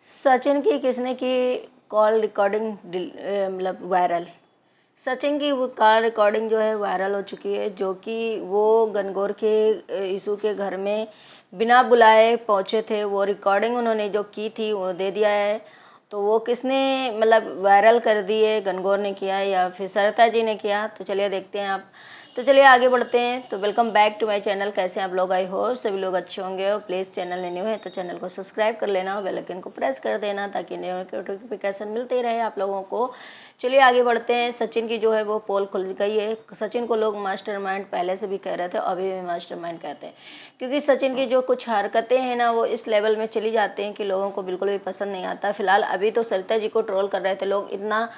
सचिन की किसने की कॉल रिकॉर्डिंग मतलब वायरल। सचिन की वो कॉल रिकॉर्डिंग जो है वायरल हो चुकी है, जो कि वो गनगौर के यीशु के घर में बिना बुलाए पहुंचे थे। वो रिकॉर्डिंग उन्होंने जो की थी वो दे दिया है। तो वो किसने मतलब वायरल कर दी है, गनगौर ने किया या फिर सरिता जी ने किया? तो चलिए देखते हैं आप। तो चलिए आगे बढ़ते हैं। तो welcome back to my channel. कैसे हैं आप लोग? आई होप सभी लोग अच्छे होंगे। और प्लीज़ चैनल न्यू है तो चैनल को सब्सक्राइब कर लेना और बेल आइकन को प्रेस कर देना ताकि नोटिफिकेशन मिलते रहे आप लोगों को। चलिए आगे बढ़ते हैं। सचिन की जो है वो पोल खुल गई है। सचिन को लोग मास्टरमाइंड पहले से भी कह रहे थे, अभी भी मास्टरमाइंड कहते हैं, क्योंकि सचिन की जो कुछ हरकतें हैं ना वो इस लेवल में चली जाती हैं कि लोगों को बिल्कुल भी पसंद नहीं आता। फिलहाल अभी तो सरिता जी को ट्रोल कर रहे थे लोग, इतना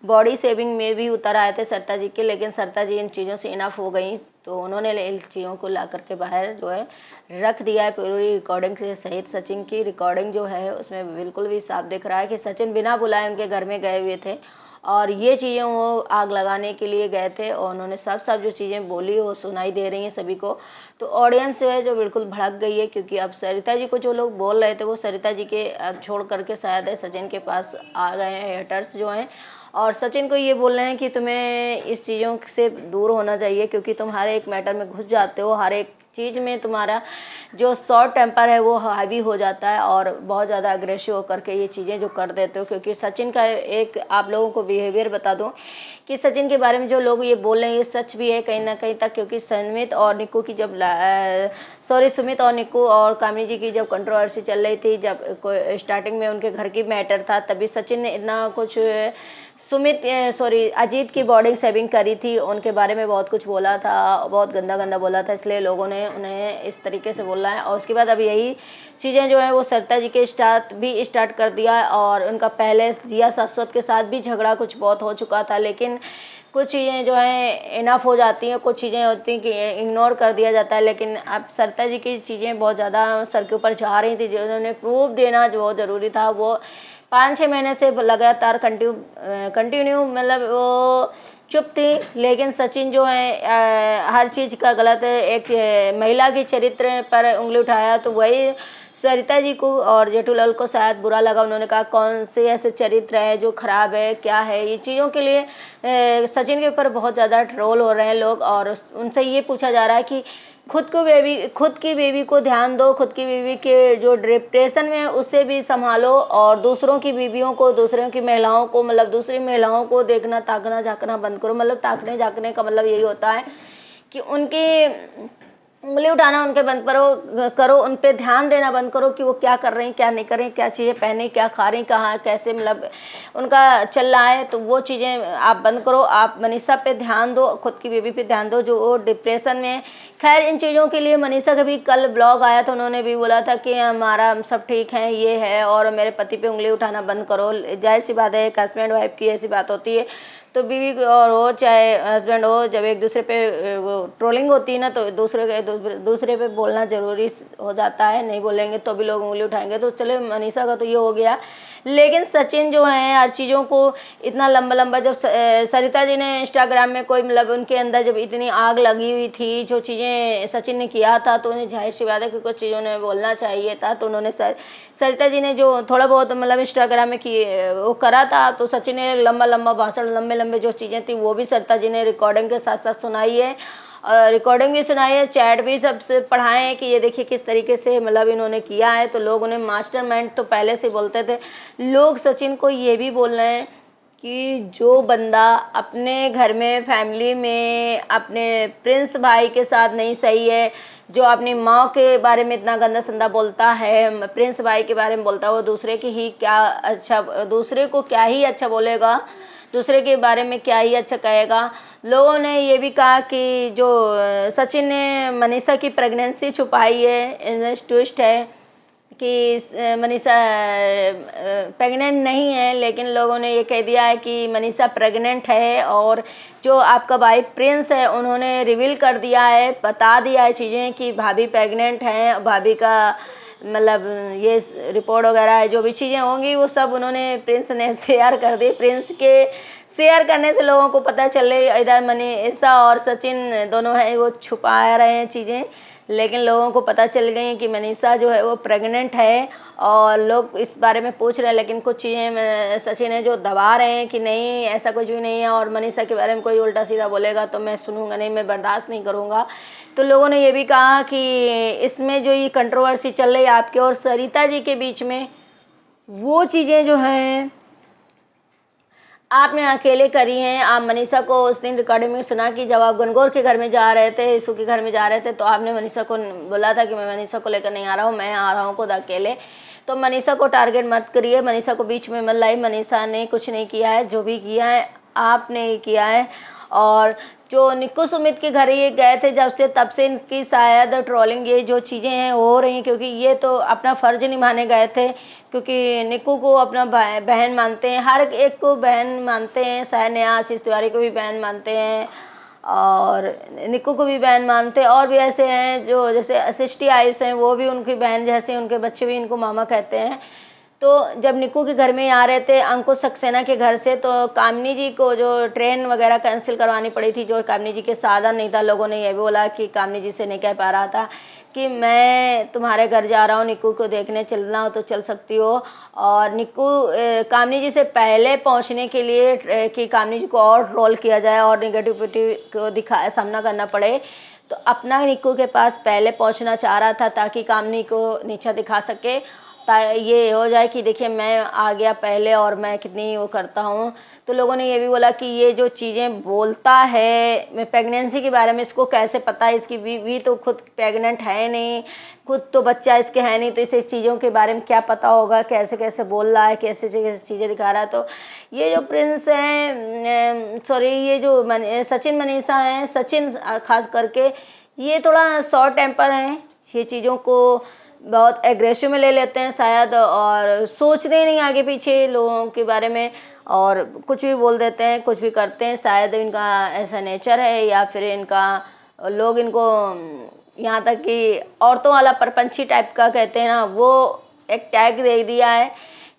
बॉडी शेविंग में भी उतर आए थे सरिता जी के, लेकिन सरिता जी इन चीज़ों से इनफ हो गई तो उन्होंने इन चीज़ों को ला करके बाहर जो है रख दिया है पूरी रिकॉर्डिंग से सहित। सचिन की रिकॉर्डिंग जो है उसमें बिल्कुल भी साफ दिख रहा है कि सचिन बिना बुलाए उनके घर में गए हुए थे और ये चीज़ें वो आग लगाने के लिए गए थे और उन्होंने सब जो चीज़ें बोली वो सुनाई दे रही हैं सभी को। तो ऑडियंस जो है जो बिल्कुल भड़क गई है, क्योंकि अब सरिता जी को जो लोग बोल रहे थे वो सरिता जी के अब छोड़ करके शायद है सचिन के पास आ गए हैं हेटर्स जो हैं, और सचिन को ये बोल रहे हैं कि तुम्हें इस चीज़ों से दूर होना चाहिए, क्योंकि तुम हर एक मैटर में घुस जाते हो, हर एक चीज़ में तुम्हारा जो शॉर्ट टेम्पर है वो हावी हो जाता है और बहुत ज़्यादा अग्रेसिव होकर के ये चीज़ें जो कर देते हो। क्योंकि सचिन का एक आप लोगों को बिहेवियर बता दूं कि सचिन के बारे में जो लोग ये बोल रहे हैं ये सच भी है कहीं ना कहीं तक, क्योंकि सुमित और निक्कू की जब सुमित और निक्कू और कामिनी जी की जब कंट्रोवर्सी चल रही थी, जब स्टार्टिंग में उनके घर की मैटर था, तभी सचिन ने इतना कुछ अजीत की बॉडी शेविंग करी थी, उनके बारे में बहुत कुछ बोला था, बहुत गंदा गंदा बोला था, इसलिए लोगों ने उन्हें इस तरीके से बोला है। और उसके बाद अब यही चीज़ें जो है वो सरिता जी के स्टार्ट कर दिया है। और उनका पहले जिया शाश्वत के साथ भी झगड़ा कुछ बहुत हो चुका था, लेकिन कुछ चीज़ें जो है इनफ हो जाती हैं, कुछ चीज़ें होती हैं कि इग्नोर कर दिया जाता है। लेकिन अब सरिता जी की चीज़ें बहुत ज़्यादा सर के ऊपर जा रही थी, जो उन्होंने प्रूफ देना जो बहुत ज़रूरी था। वो 5-6 महीने से लगातार कंटिन्यू मतलब वो चुप थी, लेकिन सचिन जो है हर चीज़ का गलत एक महिला की चरित्र पर उंगली उठाया, तो वही सरिता जी को और जेठूलाल को शायद बुरा लगा। उन्होंने कहा कौन से ऐसे चरित्र है जो खराब है, क्या है, ये चीज़ों के लिए सचिन के ऊपर बहुत ज़्यादा ट्रोल हो रहे हैं लोग। और उनसे ये पूछा जा रहा है कि खुद की बेबी को ध्यान दो, खुद की बेबी के जो डिप्रेशन में है उसे भी संभालो, और दूसरों की बीवियों को, दूसरों की महिलाओं को, मतलब दूसरी महिलाओं को देखना ताकना झाँकना बंद करो। मतलब ताकने झाँकने का मतलब यही होता है कि उनकी उंगली उठाना उनके बंद करो, उन पे ध्यान देना बंद करो कि वो क्या कर रही हैं, क्या नहीं कर रही, क्या चीज़ें पहने, क्या खा रही, कहाँ कैसे मतलब उनका चल रहा है, तो वो चीज़ें आप बंद करो। आप मनीषा पे ध्यान दो, खुद की बेबी पे ध्यान दो जो वो डिप्रेशन में। खैर इन चीज़ों के लिए मनीषा का भी कल ब्लॉग आया था, उन्होंने भी बोला था कि हमारा सब ठीक है, ये है, और मेरे पति पे उंगली उठाना बंद करो। जाहिर सी बात है, एक हस्बैंड वाइफ की ऐसी बात होती है, तो बीवी और हो चाहे हस्बैंड हो, जब एक दूसरे पे वो ट्रोलिंग होती है ना, तो दूसरे पे बोलना ज़रूरी हो जाता है। नहीं बोलेंगे तो भी लोग उंगली उठाएंगे। तो चले मनीषा का तो ये हो गया, लेकिन सचिन जो है हर चीज़ों को इतना लंबा जब सरिता जी ने इंस्टाग्राम में कोई मतलब उनके अंदर जब इतनी आग लगी हुई थी, जो चीज़ें सचिन ने किया था, तो उन्हें जाहिर सी बात है कि कुछ चीज़ों ने बोलना चाहिए था। तो उन्होंने सरिता जी ने जो थोड़ा बहुत मतलब इंस्टाग्राम में वो करा था, तो सचिन ने लंबा भाषण, लंबे जो चीज़ें थी वो भी सरिता जी ने रिकॉर्डिंग के साथ साथ सुनाई है, रिकॉर्डिंग भी सुनाई है, चैट भी सबसे पढ़ाए हैं कि ये देखिए किस तरीके से मतलब इन्होंने किया है। तो लोग उन्हें मास्टरमाइंड तो पहले से बोलते थे। लोग सचिन को ये भी बोल रहे हैं कि जो बंदा अपने घर में फैमिली में अपने प्रिंस भाई के साथ नहीं सही है, जो अपनी माँ के बारे में इतना गंदा संदा बोलता है, प्रिंस भाई के बारे में बोलता है, वो दूसरे को क्या ही अच्छा बोलेगा, दूसरे के बारे में क्या ही अच्छा कहेगा। लोगों ने ये भी कहा कि जो सचिन ने मनीषा की प्रेगनेंसी छुपाई है, ट्विस्ट है कि मनीषा प्रेग्नेंट नहीं है, लेकिन लोगों ने ये कह दिया है कि मनीषा प्रेग्नेंट है। और जो आपका भाई प्रिंस है उन्होंने रिवील कर दिया है, बता दिया है चीज़ें कि भाभी प्रेग्नेंट हैं, भाभी का मतलब ये रिपोर्ट वगैरह है, जो भी चीज़ें होंगी वो सब उन्होंने प्रिंस ने शेयर कर दी। प्रिंस के शेयर करने से लोगों को पता चल रही, इधर मनीषा और सचिन दोनों है वो छुपा रहे हैं चीज़ें, लेकिन लोगों को पता चल गई कि मनीषा जो है वो प्रेग्नेंट है और लोग इस बारे में पूछ रहे हैं, लेकिन कुछ चीज़ें सचिन है जो दबा रहे हैं कि नहीं ऐसा कुछ भी नहीं है और मनीषा के बारे में कोई उल्टा सीधा बोलेगा तो मैं सुनूंगा नहीं, मैं बर्दाश्त नहीं करूँगा। तो लोगों ने ये भी कहा कि इसमें जो ये कंट्रोवर्सी चल रही है आपके और सरिता जी के बीच में, वो चीज़ें जो हैं आपने अकेले करी हैं। आप मनीषा को उस दिन रिकॉर्डिंग में सुना कि जब आप गणगौर के घर में जा रहे थे, यीशु के घर में जा रहे थे, तो आपने मनीषा को बोला था कि मैं मनीषा को लेकर नहीं आ रहा हूँ, मैं आ रहा हूँ खुद अकेले। तो मनीषा को टारगेट मत करिए, मनीषा को बीच में मत लाइए। मनीषा ने कुछ नहीं किया है, जो भी किया है आपने ही किया है। और जो निक्कू सुमित के घर ये गए थे जब से, तब से इनकी शायद ट्रोलिंग ये जो चीज़ें हैं हो रही हैं, क्योंकि ये तो अपना फ़र्ज निभाने गए थे, क्योंकि निक्कू को अपना बहन मानते हैं, हर एक को बहन मानते हैं, शायद नेहा आशीष तिवारी को भी बहन मानते हैं और निक्कू को भी बहन मानते हैं। और भी ऐसे हैं जो जैसे सृष्टि आयुष हैं, वो भी उनकी बहन जैसे, उनके बच्चे भी इनको मामा कहते हैं। तो जब निक्कू के घर में आ रहे थे अंकुश सक्सेना के घर से, तो कामनी जी को जो ट्रेन वगैरह कैंसिल करवानी पड़ी थी, जो कामनी जी के साधन नहीं था, लोगों ने यह भी बोला कि कामनी जी से नहीं कह पा रहा था कि मैं तुम्हारे घर जा रहा हूँ, निक्कू को देखने चलना हो तो चल सकती हो। और निक्कू कामनी जी से पहले पहुँचने के लिए कि कामनी जी को और ट्रोल किया जाए और निगेटिविटी को सामना करना पड़े, तो अपना निक्कू के पास पहले पहुँचना चाह रहा था ताकि कामनी को नीचा दिखा सके, ये हो जाए कि देखिए मैं आ गया पहले और मैं कितनी वो करता हूँ। तो लोगों ने ये भी बोला कि ये जो चीज़ें बोलता है मैं प्रेगनेंसी के बारे में, इसको कैसे पता है, इसकी बीवी तो खुद प्रेग्नेंट है नहीं, खुद तो बच्चा इसके है नहीं, तो इसे चीज़ों के बारे में क्या पता होगा, कैसे कैसे बोल रहा है, कैसे कैसे चीज़ें दिखा रहा है। तो ये जो प्रिंस हैं, सॉरी ये जो सचिन मनीषा हैं, सचिन खास करके ये थोड़ा शॉर्ट टेम्पर हैं, ये चीज़ों को बहुत एग्रेसिव में ले लेते हैं शायद, और सोचते नहीं आगे पीछे लोगों के बारे में, और कुछ भी बोल देते हैं, कुछ भी करते हैं। शायद इनका ऐसा नेचर है या फिर इनका लोग इनको यहाँ तक कि औरतों वाला परपंची टाइप का कहते हैं ना, वो एक टैग दे दिया है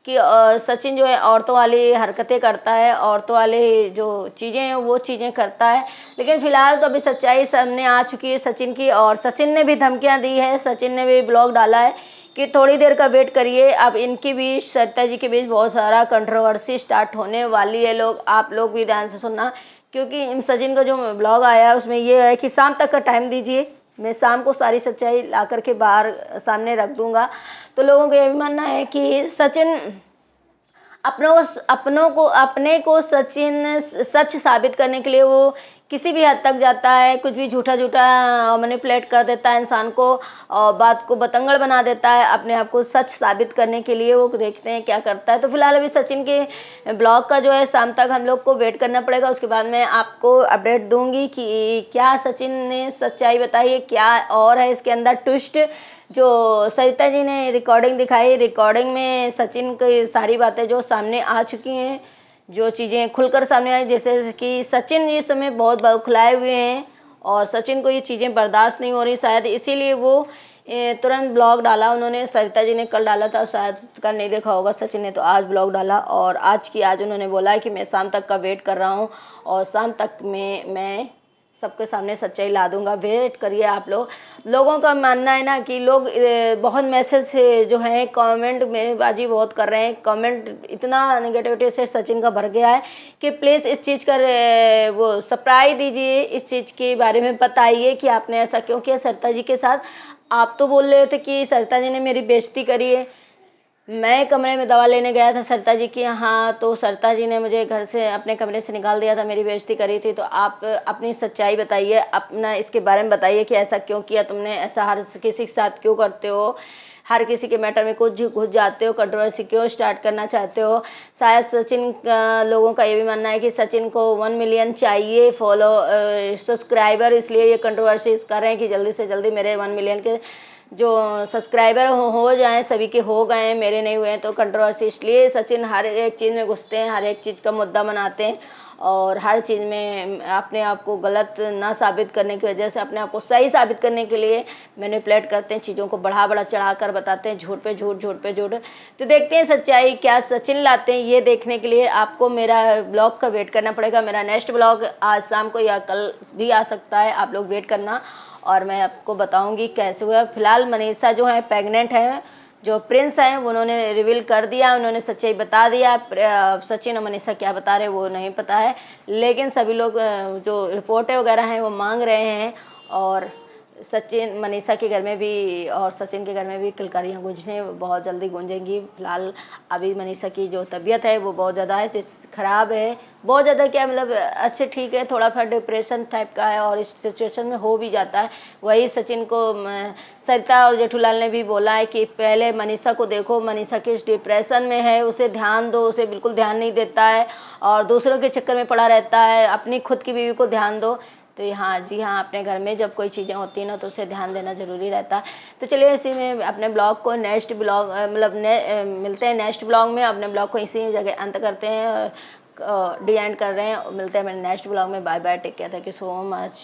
कि सचिन जो है औरतों वाली हरकतें करता है, औरतों वाली जो चीज़ें हैं वो चीज़ें करता है। लेकिन फ़िलहाल तो अभी सच्चाई सामने आ चुकी है सचिन की, और सचिन ने भी धमकियां दी है, सचिन ने भी ब्लॉग डाला है कि थोड़ी देर का वेट करिए, अब इनके बीच सरिता जी के बीच बहुत सारा कंट्रोवर्सी स्टार्ट होने वाली है। लोग आप लोग भी ध्यान से सुनना, क्योंकि सचिन का जो ब्लॉग आया है उसमें ये है कि शाम तक का टाइम दीजिए, मैं शाम को सारी सच्चाई ला करके बाहर सामने रख दूंगा। तो लोगों का ये भी मानना है कि सचिन अपने को सचिन सच साबित करने के लिए वो किसी भी हद तक जाता है, कुछ भी झूठा मैनिपुलेट कर देता है इंसान को और बात को बतंगड़ बना देता है अपने आप को सच साबित करने के लिए। वो देखते हैं क्या करता है। तो फिलहाल अभी सचिन के ब्लॉग का जो है शाम तक हम लोग को वेट करना पड़ेगा, उसके बाद मैं आपको अपडेट दूंगी कि क्या सचिन ने सच्चाई बताई है, क्या और है इसके अंदर ट्विस्ट। जो सरिता जी ने रिकॉर्डिंग दिखाई, रिकॉर्डिंग में सचिन की सारी बातें जो सामने आ चुकी हैं, जो चीज़ें खुलकर सामने आई, जैसे कि सचिन इस समय बहुत बौखलाए हुए हैं और सचिन को ये चीज़ें बर्दाश्त नहीं हो रही, शायद इसीलिए वो तुरंत ब्लॉग डाला उन्होंने। सरिता जी ने कल डाला था, शायद कल नहीं देखा होगा, सचिन ने तो आज ब्लॉग डाला और आज उन्होंने बोला है कि मैं शाम तक का वेट कर रहा हूँ और शाम तक में मैं सबके सामने सच्चाई ला दूंगा, वेट करिए आप लोग। लोगों का मानना है ना कि लोग बहुत मैसेज जो है कमेंट में बाजी बहुत कर रहे हैं, कमेंट इतना नेगेटिविटी से सचिन का भर गया है कि प्लीज़ इस चीज़ का वो सरप्राइज दीजिए, इस चीज़ के बारे में बताइए कि आपने ऐसा क्यों किया सरिता जी के साथ। आप तो बोल रहे थे कि सरिता जी ने मेरी बेइज्जती करी है, मैं कमरे में दवा लेने गया था सरिता जी के यहाँ, तो सरिता जी ने मुझे घर से अपने कमरे से निकाल दिया था, मेरी बेइज्जती करी थी। तो आप अपनी सच्चाई बताइए, अपना इसके बारे में बताइए कि ऐसा क्यों किया तुमने, ऐसा हर किसी के साथ क्यों करते हो, हर किसी के मैटर में कुछ घुस जाते हो, कंट्रोवर्सी क्यों स्टार्ट करना चाहते हो। शायद सचिन लोगों का ये भी मानना है कि सचिन को 1 मिलियन चाहिए सब्सक्राइबर, इसलिए ये कंट्रोवर्सी कर रहे हैं कि जल्दी से जल्दी मेरे 1 मिलियन के जो सब्सक्राइबर हो जाएं, सभी के हो गए, मेरे नहीं हुए हैं। तो कंट्रोवर्सी इसलिए सचिन हर एक चीज़ में घुसते हैं, हर एक चीज़ का मुद्दा बनाते हैं और हर चीज़ में अपने आप को गलत ना साबित करने की वजह से अपने आप को सही साबित करने के लिए मैनिपुलेट करते हैं, चीज़ों को बढ़ा चढ़ा कर बताते हैं, झूठ पे झूठ। तो देखते हैं सच्चाई क्या सचिन लाते हैं, ये देखने के लिए आपको मेरा ब्लॉग का वेट करना पड़ेगा। मेरा नेक्स्ट ब्लॉग आज शाम को या कल भी आ सकता है, आप लोग वेट करना। और मैं आपको बताऊंगी कैसे हुआ। फिलहाल मनीषा जो है प्रेग्नेंट है, जो प्रिंस हैं उन्होंने रिवील कर दिया, उन्होंने सच्चाई बता दिया। सचिन और मनीषा क्या बता रहे वो नहीं पता है, लेकिन सभी लोग जो रिपोर्टें वगैरह हैं वो मांग रहे हैं। और सचिन मनीषा के घर में भी और सचिन के घर में भी किलकारियाँ गूंजने बहुत जल्दी गूंजेंगी। फिलहाल अभी मनीषा की जो तबीयत है वो बहुत ज़्यादा है, ख़राब है, बहुत ज़्यादा क्या मतलब अच्छे ठीक है, थोड़ा सा डिप्रेशन टाइप का है और इस सिचुएशन में हो भी जाता है। वही सचिन को सरिता और जेठूलाल ने भी बोला है कि पहले मनीषा को देखो, मनीषा किस डिप्रेशन में है, उसे ध्यान दो, उसे बिल्कुल ध्यान नहीं देता है और दूसरों के चक्कर में पड़ा रहता है, अपनी खुद की बीवी को ध्यान दो। तो हाँ जी हाँ, अपने घर में जब कोई चीज़ें होती हैं ना तो उसे ध्यान देना ज़रूरी रहता है। तो चलिए इसी में अपने ब्लॉग को नेक्स्ट ब्लॉग मतलब मिलते हैं नेक्स्ट ब्लॉग में। अपने ब्लॉग को इसी जगह अंत करते हैं, डी एंड कर रहे हैं। मिलते हैं मेरे नेक्स्ट ब्लॉग में। Bye bye, take care, thank you so much.